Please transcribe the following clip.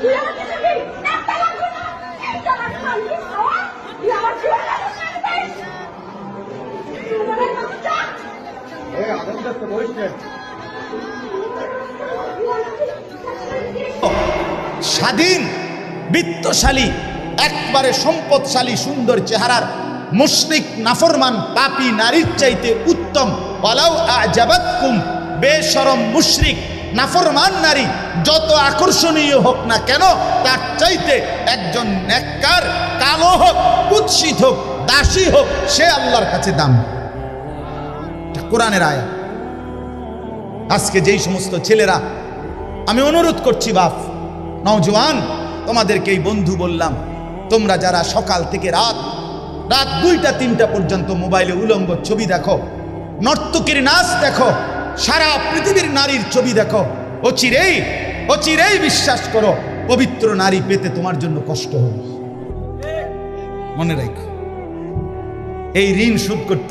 স্বাধীন বিত্তশালী একবারে সম্পদশালী সুন্দর চেহারার মুশরিক নাফরমান পাপী নারীর চাইতে উত্তম ওয়ালাউ আজাবাতকুম বেশরম মুশরিক নাফরমান নারী যত আকর্ষণীয় হোক না কেন তার চাইতে একজন নেককার কালো হোক কুৎসিত হোক দাসী হোক সে আল্লাহর কাছে দাম। কোরআনের আয়াত। আজকে যেই সমস্ত ছেলেরা, আমি অনুরোধ করছি বাপ নওজোয়ান, তোমাদেরকে এই বন্ধু বললাম, তোমরা যারা সকাল থেকে রাত 2টা 3টা পর্যন্ত মোবাইলে উলঙ্গ ছবি দেখো, নর্তকীর নাচ দেখো, সারা পৃথিবীর নারীর ছবি দেখো, অচিরেই বিশ্বাস করো পবিত্র নারী পেতে তোমার জন্য কষ্ট হবে। মনে রাখো, এই ঋণ শোধ করতে